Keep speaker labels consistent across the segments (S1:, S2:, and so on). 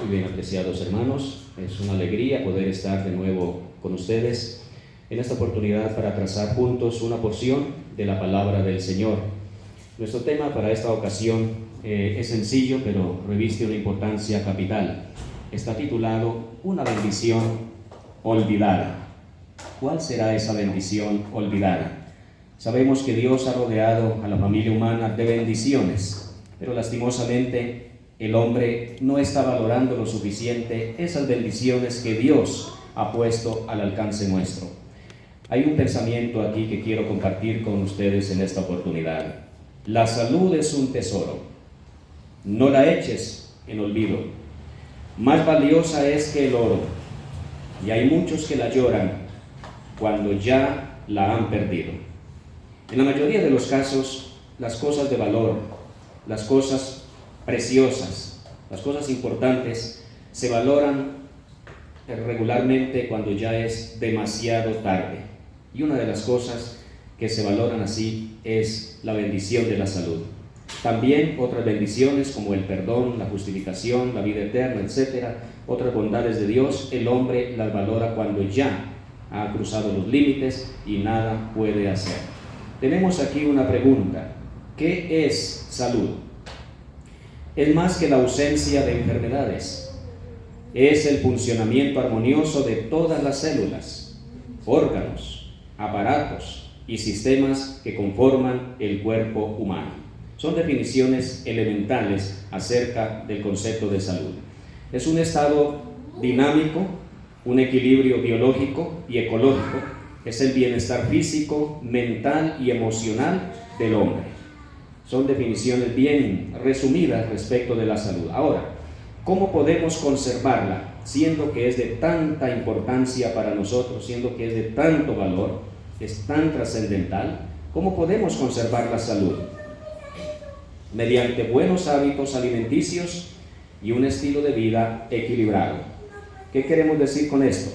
S1: Muy bien, apreciados hermanos, es una alegría poder estar de nuevo con ustedes en esta oportunidad para trazar juntos una porción de la palabra del Señor. Nuestro tema para esta ocasión es sencillo, pero reviste una importancia capital. Está titulado Una bendición olvidada. ¿Cuál será esa bendición olvidada? Sabemos que Dios ha rodeado a la familia humana de bendiciones, pero lastimosamente el hombre no está valorando lo suficiente esas bendiciones que Dios ha puesto al alcance nuestro. Hay un pensamiento aquí que quiero compartir con ustedes en esta oportunidad. La salud es un tesoro. No la eches en olvido. Más valiosa es que el oro, y hay muchos que la lloran cuando ya la han perdido. En la mayoría de los casos, las cosas de valor, las cosas preciosas, las cosas importantes, se valoran regularmente cuando ya es demasiado tarde. Y una de las cosas que se valoran así es la bendición de la salud. También otras bendiciones como el perdón, la justificación, la vida eterna, etc. Otras bondades de Dios, el hombre las valora cuando ya ha cruzado los límites y nada puede hacer. Tenemos aquí una pregunta: ¿qué es salud? Es más que la ausencia de enfermedades. Es el funcionamiento armonioso de todas las células, órganos, aparatos y sistemas que conforman el cuerpo humano. Son definiciones elementales acerca del concepto de salud. Es un estado dinámico, un equilibrio biológico y ecológico. Es el bienestar físico, mental y emocional del hombre. Son definiciones bien resumidas respecto de la salud. Ahora, ¿cómo podemos conservarla, siendo que es de tanta importancia para nosotros, siendo que es de tanto valor, es tan trascendental? ¿Cómo podemos conservar la salud? Mediante buenos hábitos alimenticios y un estilo de vida equilibrado. ¿Qué queremos decir con esto?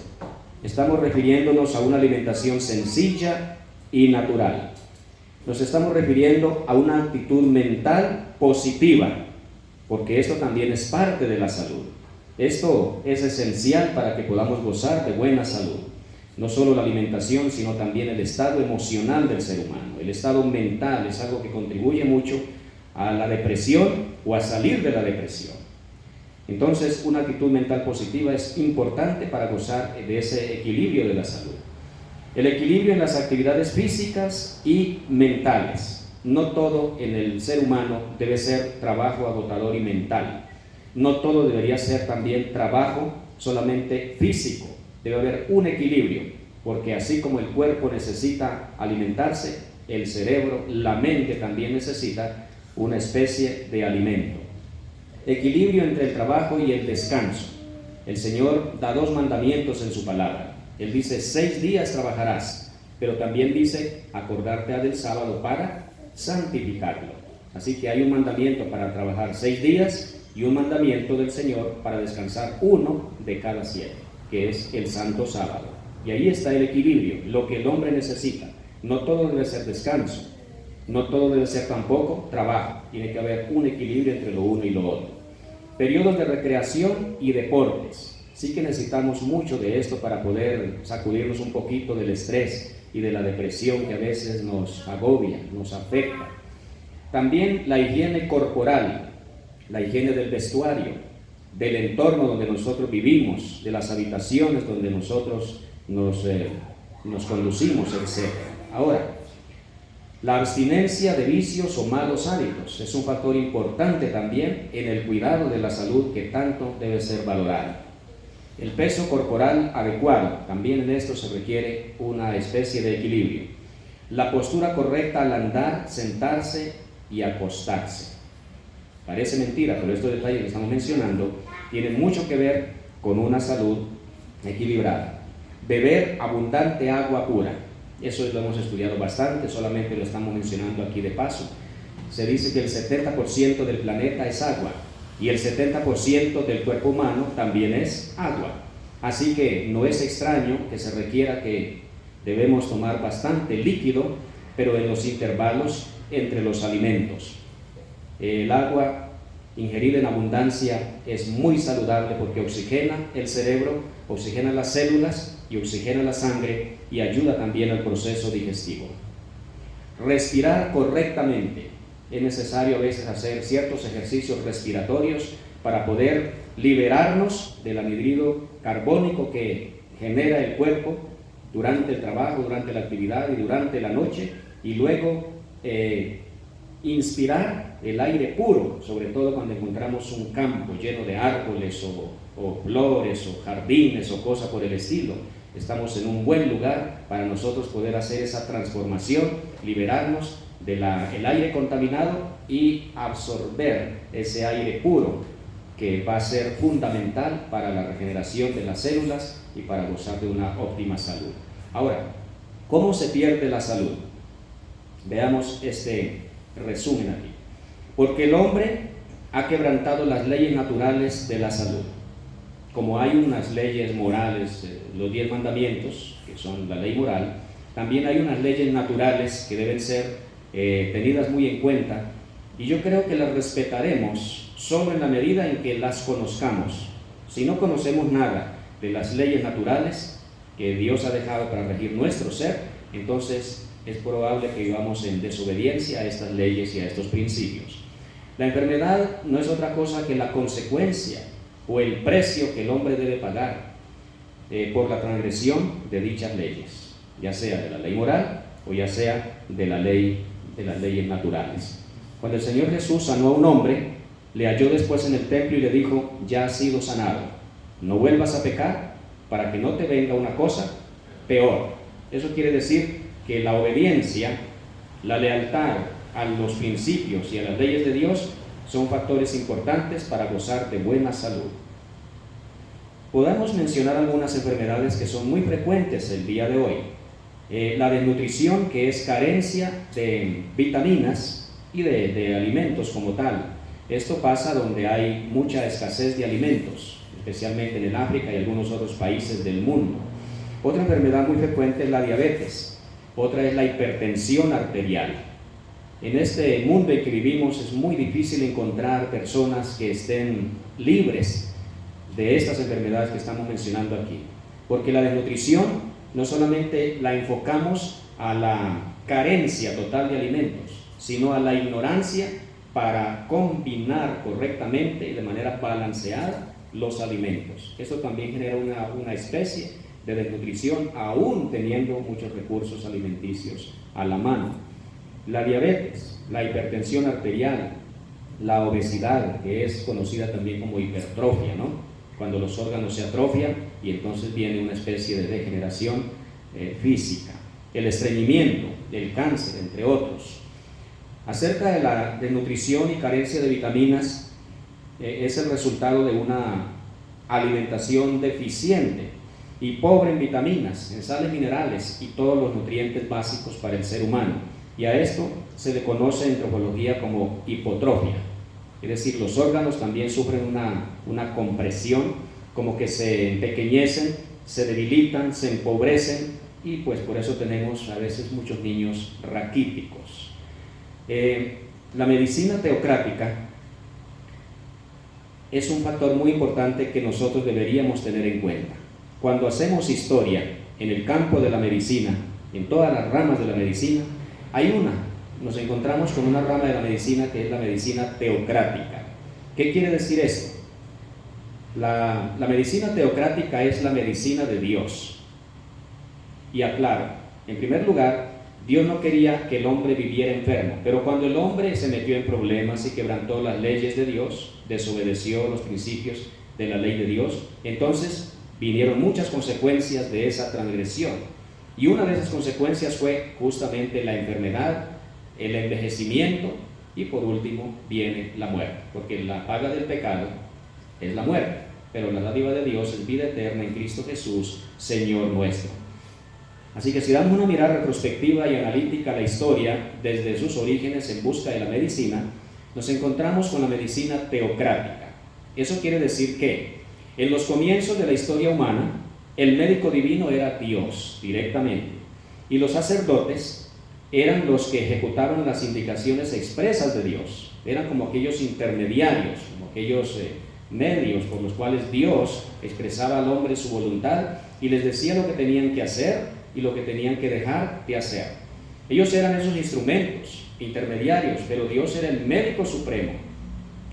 S1: Estamos refiriéndonos a una alimentación sencilla y natural. Nos estamos refiriendo a una actitud mental positiva, porque esto también es parte de la salud. Esto es esencial para que podamos gozar de buena salud. No solo la alimentación, sino también el estado emocional del ser humano. El estado mental es algo que contribuye mucho a la depresión o a salir de la depresión. Entonces, una actitud mental positiva es importante para gozar de ese equilibrio de la salud. El equilibrio en las actividades físicas y mentales. No todo en el ser humano debe ser trabajo agotador y mental. No todo debería ser también trabajo solamente físico. Debe haber un equilibrio, porque así como el cuerpo necesita alimentarse, el cerebro, la mente también necesita una especie de alimento. Equilibrio entre el trabajo y el descanso. El Señor da 2 mandamientos en su palabra. Él dice: 6 días trabajarás, pero también dice: acordarte del sábado para santificarlo. Así que hay un mandamiento para trabajar 6 días y un mandamiento del Señor para descansar 1 de cada 7, que es el santo sábado. Y ahí está el equilibrio, lo que el hombre necesita. No todo debe ser descanso, no todo debe ser tampoco trabajo. Tiene que haber un equilibrio entre lo uno y lo otro. Periodos de recreación y deportes. Sí que necesitamos mucho de esto para poder sacudirnos un poquito del estrés y de la depresión que a veces nos agobia, nos afecta. También la higiene corporal, la higiene del vestuario, del entorno donde nosotros vivimos, de las habitaciones donde nosotros nos conducimos, etc. Ahora, la abstinencia de vicios o malos hábitos es un factor importante también en el cuidado de la salud que tanto debe ser valorado. El peso corporal adecuado, también en esto se requiere una especie de equilibrio. La postura correcta al andar, sentarse y acostarse. Parece mentira, pero estos detalles que estamos mencionando tienen mucho que ver con una salud equilibrada. Beber abundante agua pura. Eso lo hemos estudiado bastante, solamente lo estamos mencionando aquí de paso. Se dice que el 70% del planeta es agua. Y el 70% del cuerpo humano también es agua. Así que no es extraño que se requiera que debemos tomar bastante líquido, pero en los intervalos entre los alimentos. El agua ingerir en abundancia es muy saludable porque oxigena el cerebro, oxigena las células y oxigena la sangre y ayuda también al proceso digestivo. Respirar correctamente. Es necesario a veces hacer ciertos ejercicios respiratorios para poder liberarnos del anhídrido carbónico que genera el cuerpo durante el trabajo, durante la actividad y durante la noche, y luego inspirar el aire puro, sobre todo cuando encontramos un campo lleno de árboles o flores o jardines o cosas por el estilo. Estamos en un buen lugar para nosotros poder hacer esa transformación, liberarnos del aire contaminado y absorber ese aire puro que va a ser fundamental para la regeneración de las células y para gozar de una óptima salud. Ahora, ¿cómo se pierde la salud? Veamos este resumen aquí. Porque el hombre ha quebrantado las leyes naturales de la salud. Como hay unas leyes morales, los 10 mandamientos, que son la ley moral, también hay unas leyes naturales que deben ser tenidas muy en cuenta, y yo creo que las respetaremos solo en la medida en que las conozcamos. Si no conocemos nada de las leyes naturales que Dios ha dejado para regir nuestro ser, entonces es probable que vivamos en desobediencia a estas leyes y a estos principios. La enfermedad no es otra cosa que la consecuencia o el precio que el hombre debe pagar por la transgresión de dichas leyes, ya sea de la ley moral o ya sea de las leyes naturales. Cuando el Señor Jesús sanó a un hombre, le halló después en el templo y le dijo: ya has sido sanado, no vuelvas a pecar para que no te venga una cosa peor. Eso quiere decir que la obediencia, la lealtad a los principios y a las leyes de Dios son factores importantes para gozar de buena salud. Podemos mencionar algunas enfermedades que son muy frecuentes el día de hoy. La desnutrición, que es carencia de vitaminas y de alimentos como tal. Esto pasa donde hay mucha escasez de alimentos, especialmente en el África y algunos otros países del mundo. Otra enfermedad muy frecuente es la diabetes. Otra es la hipertensión arterial. En este mundo en que vivimos es muy difícil encontrar personas que estén libres de estas enfermedades que estamos mencionando aquí, porque la desnutrición no solamente la enfocamos a la carencia total de alimentos, sino a la ignorancia para combinar correctamente y de manera balanceada los alimentos. Esto también genera una especie de desnutrición, aún teniendo muchos recursos alimenticios a la mano. La diabetes, la hipertensión arterial, la obesidad, que es conocida también como hipertrofia, ¿no? Cuando los órganos se atrofian y entonces viene una especie de degeneración física. El estreñimiento, el cáncer, entre otros. Acerca de la desnutrición y carencia de vitaminas, es el resultado de una alimentación deficiente y pobre en vitaminas, en sales minerales y todos los nutrientes básicos para el ser humano. Y a esto se le conoce en antropología como hipotrofia. Es decir, los órganos también sufren una compresión, como que se empequeñecen, se debilitan, se empobrecen, y pues por eso tenemos a veces muchos niños raquíticos. La medicina teocrática es un factor muy importante que nosotros deberíamos tener en cuenta. Cuando hacemos historia en el campo de la medicina, en todas las ramas de la medicina, nos encontramos con una rama de la medicina que es la medicina teocrática. ¿Qué quiere decir esto? La medicina teocrática es la medicina de Dios. Y aclaro, en primer lugar, Dios no quería que el hombre viviera enfermo, pero cuando el hombre se metió en problemas y quebrantó las leyes de Dios, desobedeció los principios de la ley de Dios, entonces vinieron muchas consecuencias de esa transgresión. Y una de esas consecuencias fue justamente la enfermedad, el envejecimiento y por último viene la muerte, porque la paga del pecado es la muerte, pero la dádiva de Dios es vida eterna en Cristo Jesús, Señor nuestro. Así que si damos una mirada retrospectiva y analítica a la historia desde sus orígenes en busca de la medicina, nos encontramos con la medicina teocrática. Eso quiere decir que en los comienzos de la historia humana, el médico divino era Dios directamente, y los sacerdotes eran los que ejecutaban las indicaciones expresas de Dios. Eran como aquellos intermediarios, como aquellos medios por los cuales Dios expresaba al hombre su voluntad y les decía lo que tenían que hacer y lo que tenían que dejar de hacer. Ellos eran esos instrumentos intermediarios, pero Dios era el médico supremo.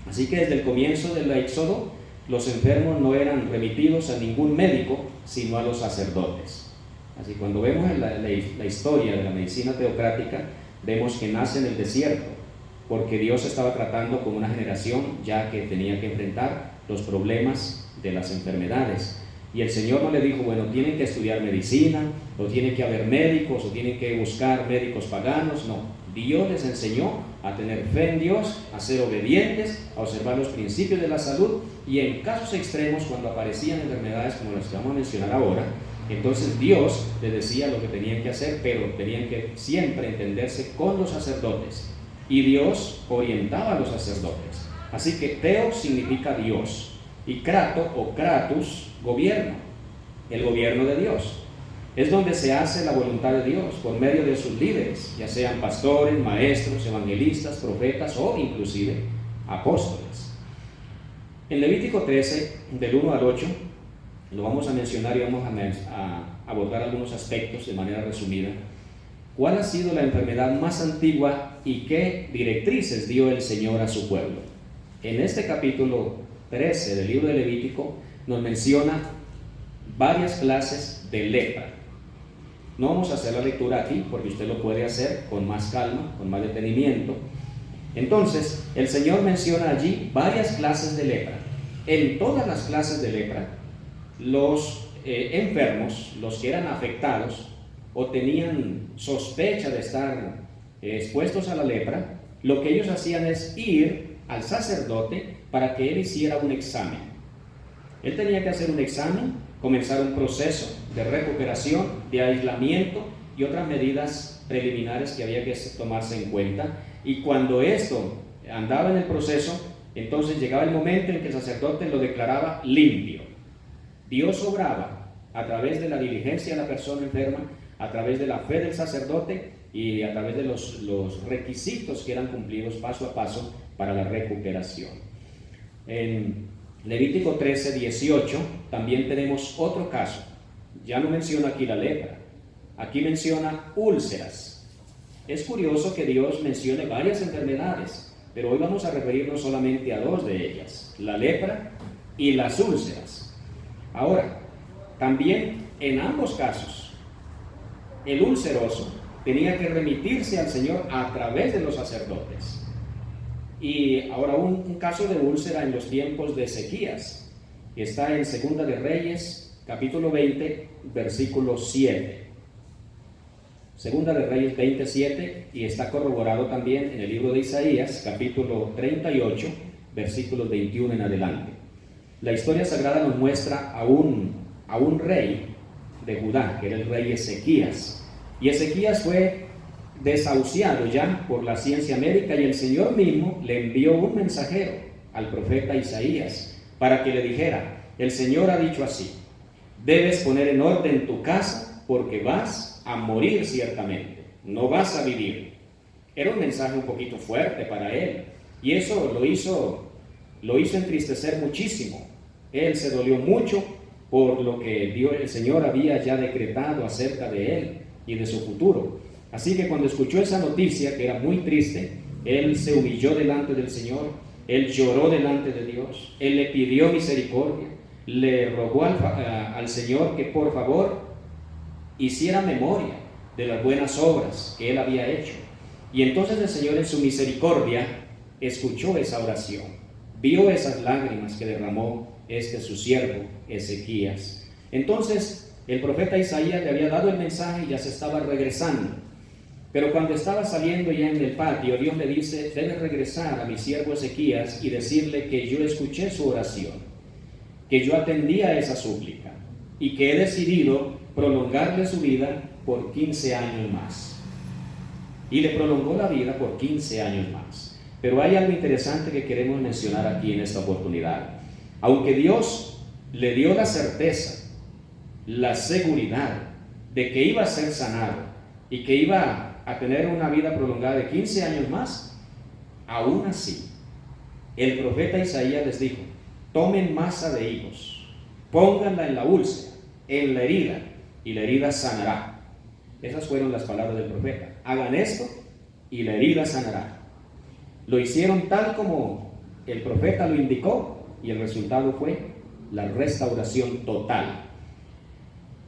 S1: Así que desde el comienzo del Éxodo, los enfermos no eran remitidos a ningún médico, sino a los sacerdotes. Así cuando vemos la historia de la medicina teocrática, vemos que nace en el desierto, porque Dios estaba tratando con una generación ya que tenía que enfrentar los problemas de las enfermedades. Y el Señor no le dijo, bueno, tienen que estudiar medicina, o tienen que haber médicos, o tienen que buscar médicos paganos. No, Dios les enseñó a tener fe en Dios, a ser obedientes, a observar los principios de la salud, y en casos extremos, cuando aparecían enfermedades como las que vamos a mencionar ahora, entonces Dios les decía lo que tenían que hacer, pero tenían que siempre entenderse con los sacerdotes, y Dios orientaba a los sacerdotes. Así que Teo significa Dios, y Krato o Kratos, gobierno, el gobierno de Dios. Es donde se hace la voluntad de Dios por medio de sus líderes, ya sean pastores, maestros, evangelistas, profetas o inclusive apóstoles. En Levítico 13, del 1 al 8, lo vamos a mencionar y vamos a abordar algunos aspectos de manera resumida. ¿Cuál ha sido la enfermedad más antigua y qué directrices dio el Señor a su pueblo? En este capítulo 13 del libro de Levítico nos menciona varias clases de lepra. No vamos a hacer la lectura aquí porque usted lo puede hacer con más calma, con más detenimiento. Entonces, el Señor menciona allí varias clases de lepra. En todas las clases de lepra, los enfermos, los que eran afectados o tenían sospecha de estar expuestos a la lepra, lo que ellos hacían es ir al sacerdote para que él hiciera un examen. Él tenía que hacer un examen, comenzar un proceso de recuperación, de aislamiento y otras medidas preliminares que había que tomarse en cuenta. Y cuando esto andaba en el proceso, entonces llegaba el momento en que el sacerdote lo declaraba limpio. Dios obraba a través de la diligencia de la persona enferma, a través de la fe del sacerdote y a través de los requisitos que eran cumplidos paso a paso para la recuperación. En Levítico 13, 18 también tenemos otro caso. Ya no menciona aquí la lepra, aquí menciona úlceras. Es curioso que Dios mencione varias enfermedades, pero hoy vamos a referirnos solamente a dos de ellas, la lepra y las úlceras. Ahora, también en ambos casos, el ulceroso tenía que remitirse al Señor a través de los sacerdotes. Y ahora un caso de úlcera en los tiempos de Ezequías, que está en Segunda de Reyes, capítulo 20, versículo 7. Segunda de Reyes 27, y está corroborado también en el libro de Isaías, capítulo 38, versículos 21 en adelante. La historia sagrada nos muestra a un rey de Judá, que era el rey Ezequías. Y Ezequías fue desahuciado ya por la ciencia médica, y el Señor mismo le envió un mensajero al profeta Isaías para que le dijera: el Señor ha dicho así, debes poner en orden tu casa porque vas a morir ciertamente, no vas a vivir. Era un mensaje un poquito fuerte para él, y eso lo hizo entristecer muchísimo. Él se dolió mucho por lo que el Señor había ya decretado acerca de él y de su futuro. Así que cuando escuchó esa noticia, que era muy triste, él se humilló delante del Señor, él lloró delante de Dios, él le pidió misericordia, le rogó al Señor que por favor hiciera memoria de las buenas obras que él había hecho. Y entonces el Señor en su misericordia escuchó esa oración, vio esas lágrimas que derramó su siervo Ezequías. Entonces el profeta Isaías le había dado el mensaje y ya se estaba regresando. Pero cuando estaba saliendo ya en el patio, Dios le dice: debes regresar a mi siervo Ezequías y decirle que yo escuché su oración, que yo atendí a esa súplica y que he decidido prolongarle su vida por 15 años más. Y le prolongó la vida por 15 años más. Pero hay algo interesante que queremos mencionar aquí en esta oportunidad. Aunque Dios le dio la certeza, la seguridad de que iba a ser sanado y que iba a tener una vida prolongada de 15 años más, aún así, el profeta Isaías les dijo: tomen masa de higos, pónganla en la úlcera, en la herida, y la herida sanará. Esas fueron las palabras del profeta. Hagan esto y la herida sanará. Lo hicieron tal como el profeta lo indicó, y el resultado fue la restauración total.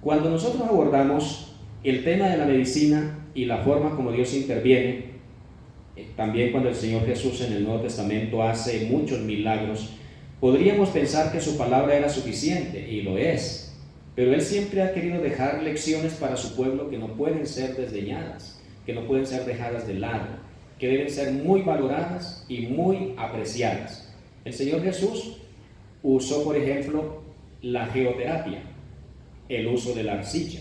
S1: Cuando nosotros abordamos el tema de la medicina y la forma como Dios interviene, también cuando el Señor Jesús en el Nuevo Testamento hace muchos milagros, podríamos pensar que su palabra era suficiente, y lo es, pero Él siempre ha querido dejar lecciones para su pueblo que no pueden ser desdeñadas, que no pueden ser dejadas de lado, que deben ser muy valoradas y muy apreciadas. El Señor Jesús usó, por ejemplo, la geoterapia, el uso de la arcilla.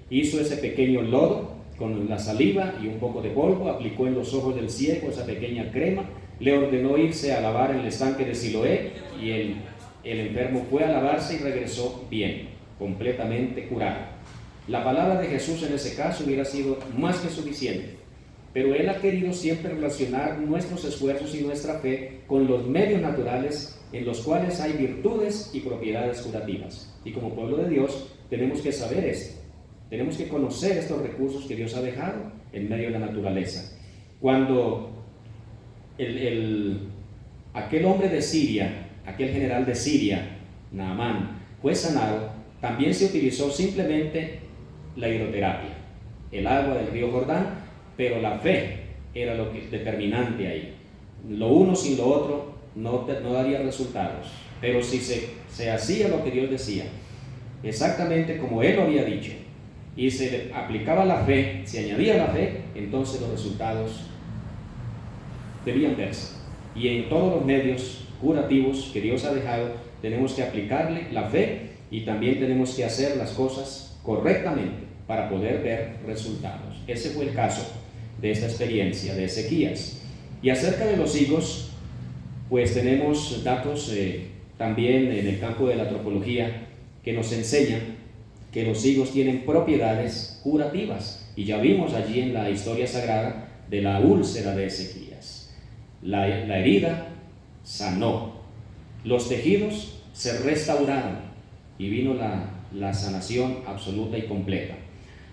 S1: Hizo ese pequeño lodo con la saliva y un poco de polvo, aplicó en los ojos del ciego esa pequeña crema, le ordenó irse a lavar en el estanque de Siloé, y el enfermo fue a lavarse y regresó bien, completamente curado. La palabra de Jesús en ese caso hubiera sido más que suficiente, pero Él ha querido siempre relacionar nuestros esfuerzos y nuestra fe con los medios naturales en los cuales hay virtudes y propiedades curativas. Y como pueblo de Dios tenemos que saber esto, tenemos que conocer estos recursos que Dios ha dejado en medio de la naturaleza. Cuando aquel hombre de Siria, aquel general de Siria, Naamán, fue sanado, también se utilizó simplemente la hidroterapia, el agua del río Jordán, pero la fe era lo determinante ahí. Lo uno sin lo otro no daría resultados, pero si se hacía lo que Dios decía, exactamente como Él lo había dicho, y se le aplicaba la fe, se añadía la fe, entonces los resultados debían verse. Y en todos los medios curativos que Dios ha dejado, tenemos que aplicarle la fe, y también tenemos que hacer las cosas correctamente para poder ver resultados. Ese fue el caso de esta experiencia de Ezequías. Y acerca de los higos, pues tenemos datos también en el campo de la antropología que nos enseñan que los higos tienen propiedades curativas, y ya vimos allí en la historia sagrada de la úlcera de Ezequías. La herida sanó, los tejidos se restauraron y vino la sanación absoluta y completa.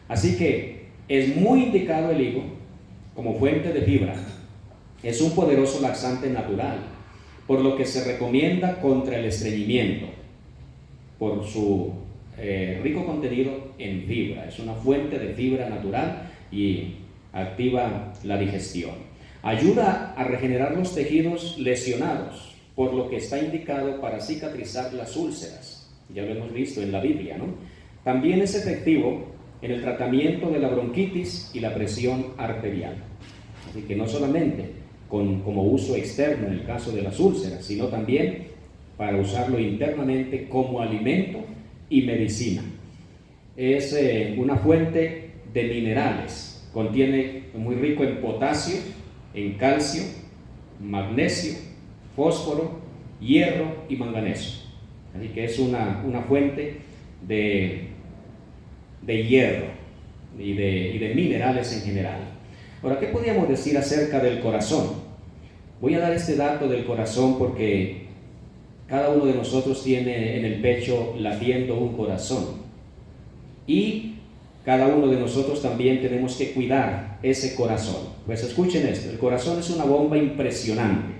S1: Así que es muy indicado el higo como fuente de fibra. Es un poderoso laxante natural, por lo que se recomienda contra el estreñimiento, por su rico contenido en fibra. Es una fuente de fibra natural y activa la digestión. Ayuda a regenerar los tejidos lesionados, por lo que está indicado para cicatrizar las úlceras. Ya lo hemos visto en la Biblia, ¿no? También es efectivo en el tratamiento de la bronquitis y la presión arterial. Así que no solamente como uso externo en el caso de las úlceras, sino también para usarlo internamente como alimento y medicina. Es una fuente de minerales, contiene muy rico en potasio, en calcio, magnesio, fósforo, hierro y manganeso. Así que es una fuente de hierro y de minerales en general. Ahora, ¿qué podríamos decir acerca del corazón? Voy a dar este dato del corazón porque cada uno de nosotros tiene en el pecho latiendo un corazón, y cada uno de nosotros también tenemos que cuidar ese corazón. Pues escuchen esto: el corazón es una bomba impresionante.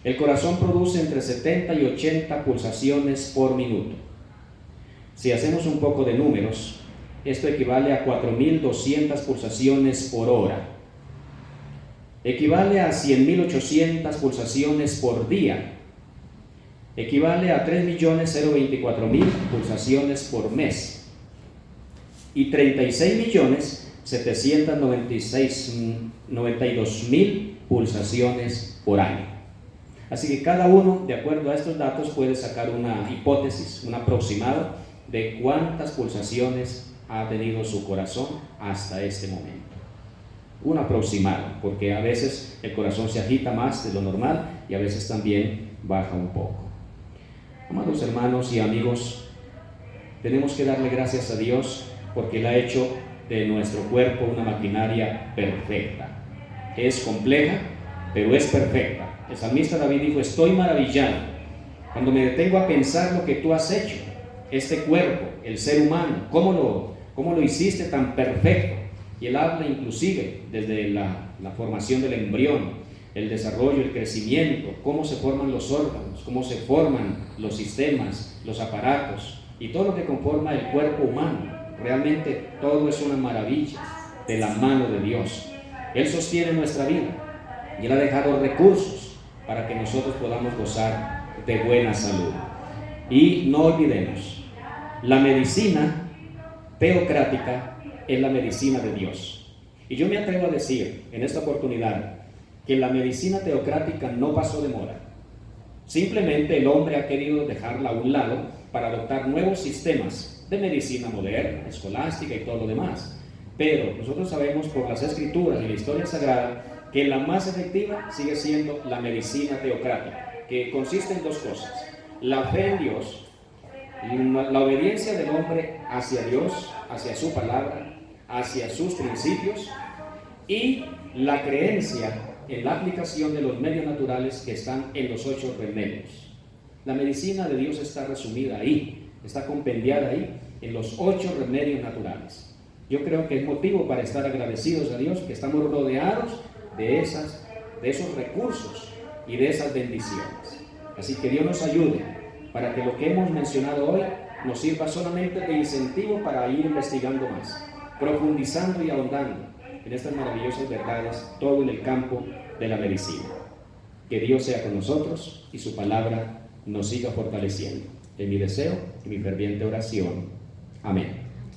S1: El corazón produce entre 70 y 80 pulsaciones por minuto. Si hacemos un poco de números, esto equivale a 4.200 pulsaciones por hora. Equivale a 100.800 pulsaciones por día. Equivale a 3.024.000 pulsaciones por mes. Y 36.792.000 pulsaciones por año. Así que cada uno, de acuerdo a estos datos, puede sacar una hipótesis, un aproximado de cuántas pulsaciones ha tenido su corazón hasta este momento. Un aproximado, porque a veces el corazón se agita más de lo normal y a veces también baja un poco. Amados hermanos y amigos, tenemos que darle gracias a Dios porque Él ha hecho de nuestro cuerpo una maquinaria perfecta. Es compleja, pero es perfecta. El salmista David dijo: estoy maravillado cuando me detengo a pensar lo que tú has hecho. Este cuerpo, el ser humano, cómo lo hiciste tan perfecto. Y él habla inclusive desde la formación del embrión, el desarrollo, el crecimiento, cómo se forman los órganos, cómo se forman los sistemas, los aparatos y todo lo que conforma el cuerpo humano. Realmente todo es una maravilla de la mano de Dios. Él sostiene nuestra vida y Él ha dejado recursos para que nosotros podamos gozar de buena salud. Y no olvidemos, la medicina teocrática es la medicina de Dios. Y yo me atrevo a decir en esta oportunidad que la medicina teocrática no pasó de moda. Simplemente el hombre ha querido dejarla a un lado para adoptar nuevos sistemas de medicina moderna, escolástica y todo lo demás. Pero nosotros sabemos por las escrituras y la historia sagrada que la más efectiva sigue siendo la medicina teocrática, que consiste en dos cosas: la fe en Dios, la obediencia del hombre hacia Dios, hacia su palabra, hacia sus principios, y la creencia en la aplicación de los medios naturales que están en los 8 remedios. La medicina de Dios está resumida ahí, está compendiada ahí en los 8 remedios naturales. Yo creo que es motivo para estar agradecidos a Dios que estamos rodeados de esos recursos y de esas bendiciones. Así que Dios nos ayude para que lo que hemos mencionado hoy nos sirva solamente de incentivo para ir investigando más, profundizando y ahondando en estas maravillosas verdades, todo en el campo de la medicina. Que Dios sea con nosotros y su palabra nos siga fortaleciendo. Es mi deseo y mi ferviente oración. Amén.